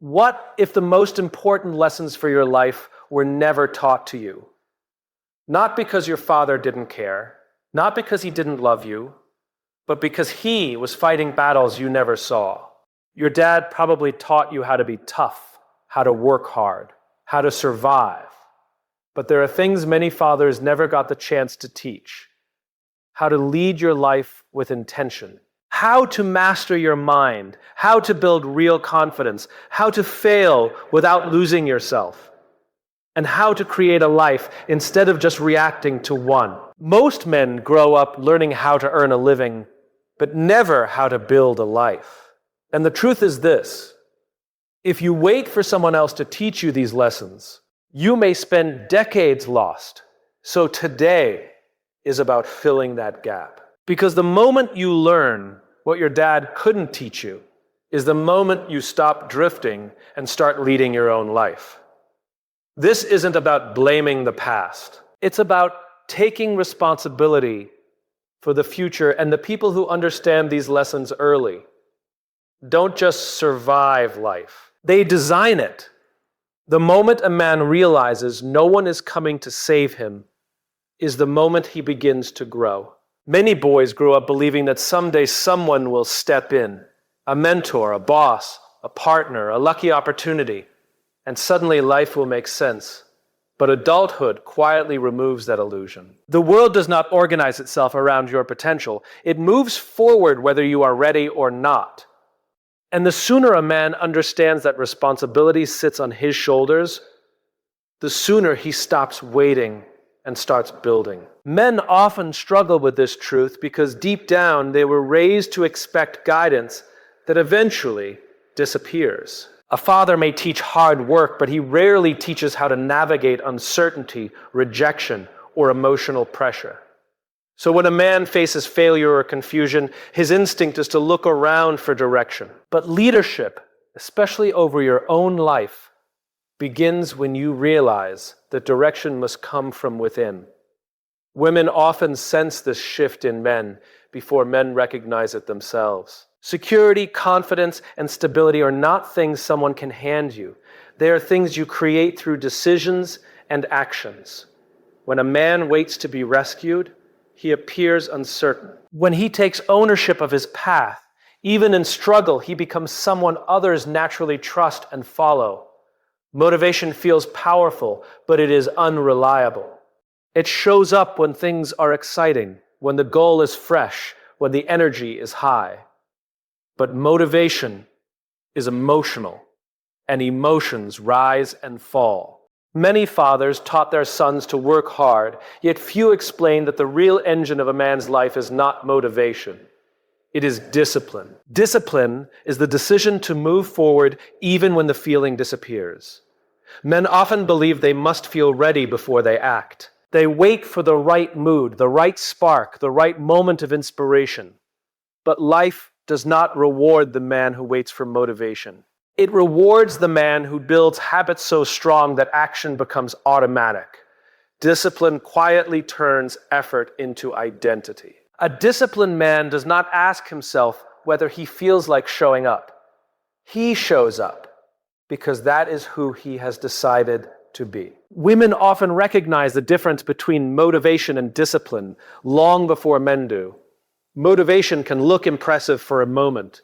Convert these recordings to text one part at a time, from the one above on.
What if the most important lessons for your life were never taught to you? Not because your father didn't care, not because he didn't love you, but because he was fighting battles you never saw. Your dad probably taught you how to be tough, how to work hard, how to survive. But there are things many fathers never got the chance to teach. How to lead your life with intention. How to master your mind. How to build real confidence. How to fail without losing yourself. And how to create a life instead of just reacting to one. Most men grow up learning how to earn a living, but never how to build a life. And the truth is this: if you wait for someone else to teach you these lessons, you may spend decades lost. So today is about filling that gap. Because the moment you learn what your dad couldn't teach you is the moment you stop drifting and start leading your own life. This isn't about blaming the past. It's about taking responsibility for the future, and the people who understand these lessons early don't just survive life. They design it. The moment a man realizes no one is coming to save him is the moment he begins to grow. Many boys grow up believing that someday someone will step in, a mentor, a boss, a partner, a lucky opportunity, and suddenly life will make sense. But adulthood quietly removes that illusion. The world does not organize itself around your potential. It moves forward whether you are ready or not. And the sooner a man understands that responsibility sits on his shoulders, the sooner he stops waiting and starts building. Men often struggle with this truth because deep down they were raised to expect guidance that eventually disappears. A father may teach hard work, but he rarely teaches how to navigate uncertainty, rejection, or emotional pressure. So when a man faces failure or confusion, his instinct is to look around for direction. But leadership, especially over your own life, begins when you realize that direction must come from within. Women often sense this shift in men before men recognize it themselves. Security, confidence, and stability are not things someone can hand you. They are things you create through decisions and actions. When a man waits to be rescued, he appears uncertain. When he takes ownership of his path, even in struggle, he becomes someone others naturally trust and follow. Motivation feels powerful, but it is unreliable. It shows up when things are exciting, when the goal is fresh, when the energy is high. But motivation is emotional, and emotions rise and fall. Many fathers taught their sons to work hard, yet few explained that the real engine of a man's life is not motivation. It is discipline. Discipline is the decision to move forward even when the feeling disappears. Men often believe they must feel ready before they act. They wait for the right mood, the right spark, the right moment of inspiration. But life does not reward the man who waits for motivation. It rewards the man who builds habits so strong that action becomes automatic. Discipline quietly turns effort into identity. A disciplined man does not ask himself whether he feels like showing up. He shows up because that is who he has decided to be. Women often recognize the difference between motivation and discipline long before men do. Motivation can look impressive for a moment,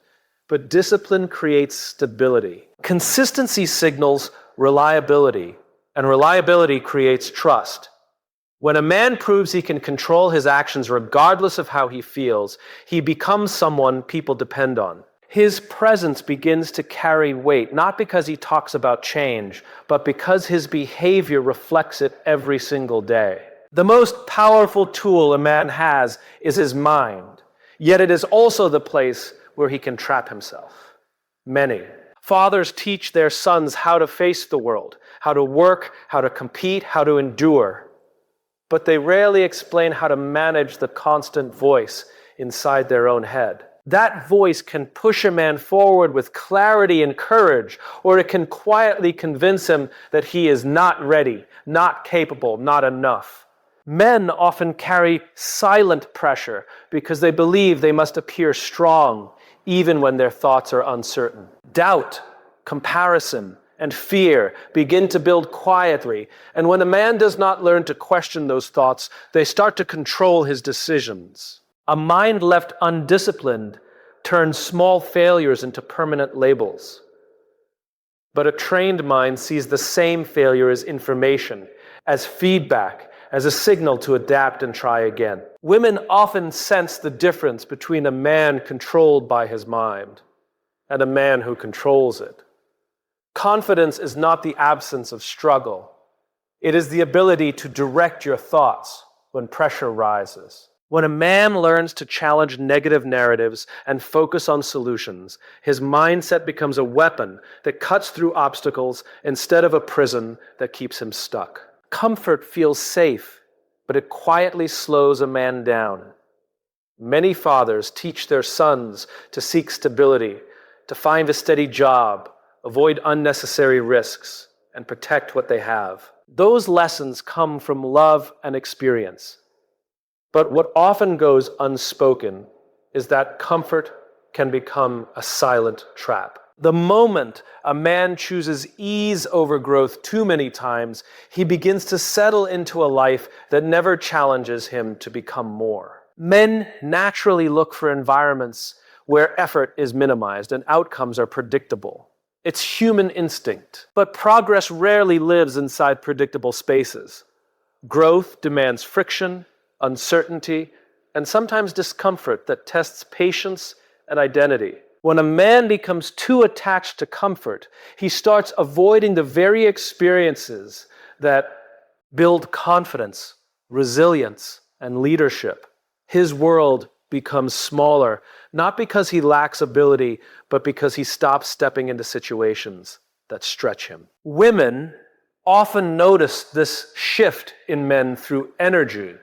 but discipline creates stability. Consistency signals reliability, and reliability creates trust. When a man proves he can control his actions regardless of how he feels, he becomes someone people depend on. His presence begins to carry weight, not because he talks about change, but because his behavior reflects it every single day. The most powerful tool a man has is his mind. Yet it is also the place where he can trap himself. Many fathers teach their sons how to face the world, how to work, how to compete, how to endure. But they rarely explain how to manage the constant voice inside their own head. That voice can push a man forward with clarity and courage, or it can quietly convince him that he is not ready, not capable, not enough. Men often carry silent pressure because they believe they must appear strong even when their thoughts are uncertain. Doubt comparison, and fear begin to build quietly, and when a man does not learn to question those thoughts, they start to control his decisions. A mind left undisciplined turns small failures into permanent labels. But a trained mind sees the same failure as information, as feedback, as a signal to adapt and try again. Women often sense the difference between a man controlled by his mind and a man who controls it. Confidence is not the absence of struggle. It is the ability to direct your thoughts when pressure rises. When a man learns to challenge negative narratives and focus on solutions, his mindset becomes a weapon that cuts through obstacles instead of a prison that keeps him stuck. Comfort feels safe, but it quietly slows a man down. Many fathers teach their sons to seek stability, to find a steady job, avoid unnecessary risks, and protect what they have. Those lessons come from love and experience. But what often goes unspoken is that comfort can become a silent trap. The moment a man chooses ease over growth too many times, he begins to settle into a life that never challenges him to become more. Men naturally look for environments where effort is minimized and outcomes are predictable. It's human instinct. But progress rarely lives inside predictable spaces. Growth demands friction, uncertainty, and sometimes discomfort that tests patience and identity. When a man becomes too attached to comfort, he starts avoiding the very experiences that build confidence, resilience, and leadership. His world becomes smaller, not because he lacks ability, but because he stops stepping into situations that stretch him. Women often notice this shift in men through energy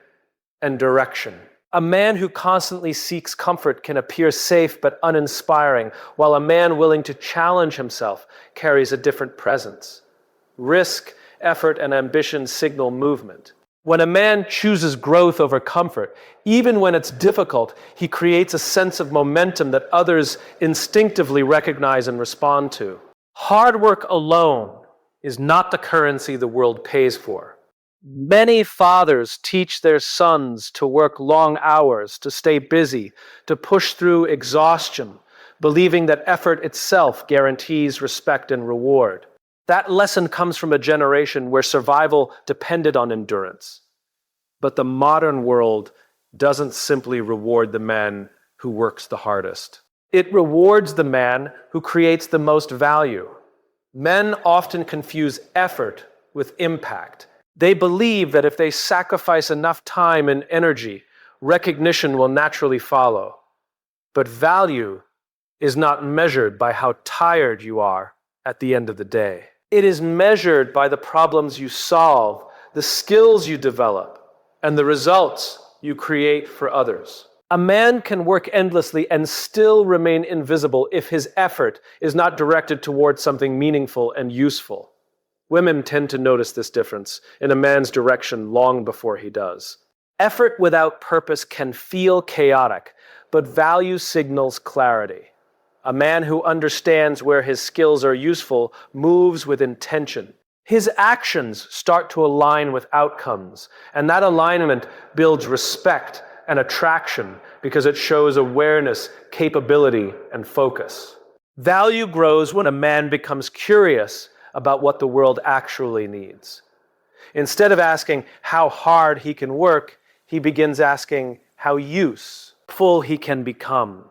and direction. A man who constantly seeks comfort can appear safe but uninspiring, while a man willing to challenge himself carries a different presence. Risk, effort, and ambition signal movement. When a man chooses growth over comfort, even when it's difficult, he creates a sense of momentum that others instinctively recognize and respond to. Hard work alone is not the currency the world pays for. Many fathers teach their sons to work long hours, to stay busy, to push through exhaustion, believing that effort itself guarantees respect and reward. That lesson comes from a generation where survival depended on endurance. But the modern world doesn't simply reward the man who works the hardest. It rewards the man who creates the most value. Men often confuse effort with impact. They believe that if they sacrifice enough time and energy, recognition will naturally follow. But value is not measured by how tired you are at the end of the day. It is measured by the problems you solve, the skills you develop, and the results you create for others. A man can work endlessly and still remain invisible if his effort is not directed towards something meaningful and useful. Women tend to notice this difference in a man's direction long before he does. Effort without purpose can feel chaotic, but value signals clarity. A man who understands where his skills are useful moves with intention. His actions start to align with outcomes, and that alignment builds respect and attraction because it shows awareness, capability, and focus. Value grows when a man becomes curious about what the world actually needs. Instead of asking how hard he can work, he begins asking how useful he can become.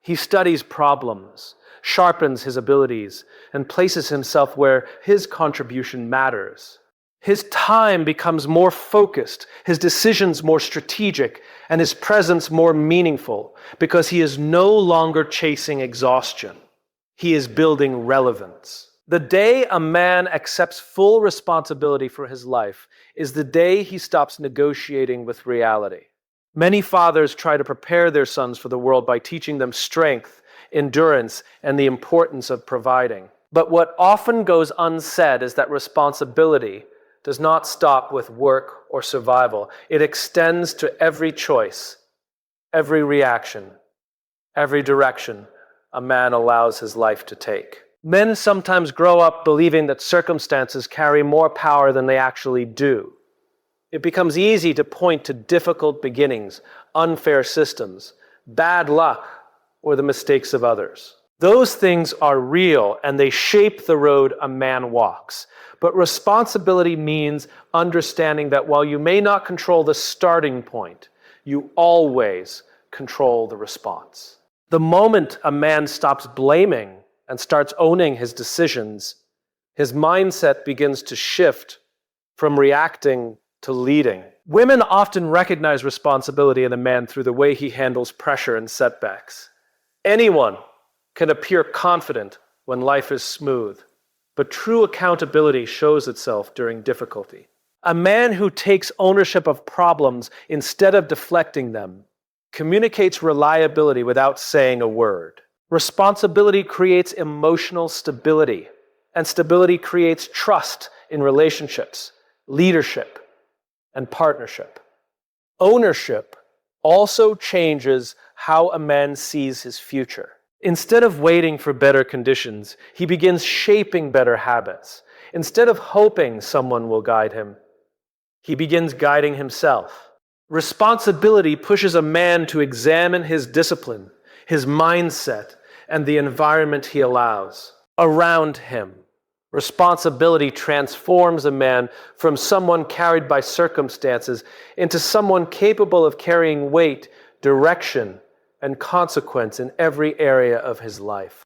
He studies problems, sharpens his abilities, and places himself where his contribution matters. His time becomes more focused, his decisions more strategic, and his presence more meaningful because he is no longer chasing exhaustion. He is building relevance. The day a man accepts full responsibility for his life is the day he stops negotiating with reality. Many fathers try to prepare their sons for the world by teaching them strength, endurance, and the importance of providing. But what often goes unsaid is that responsibility does not stop with work or survival. It extends to every choice, every reaction, every direction a man allows his life to take. Men sometimes grow up believing that circumstances carry more power than they actually do. It becomes easy to point to difficult beginnings, unfair systems, bad luck, or the mistakes of others. Those things are real and they shape the road a man walks. But responsibility means understanding that while you may not control the starting point, you always control the response. The moment a man stops blaming and starts owning his decisions, his mindset begins to shift from reacting to leading. Women often recognize responsibility in a man through the way he handles pressure and setbacks. Anyone can appear confident when life is smooth, but true accountability shows itself during difficulty. A man who takes ownership of problems instead of deflecting them communicates reliability without saying a word. Responsibility creates emotional stability, and stability creates trust in relationships, leadership, and partnership. Ownership also changes how a man sees his future. Instead of waiting for better conditions, he begins shaping better habits. Instead of hoping someone will guide him, he begins guiding himself. Responsibility pushes a man to examine his discipline, his mindset, and the environment he allows around him. Responsibility transforms a man from someone carried by circumstances into someone capable of carrying weight, direction, and consequence in every area of his life.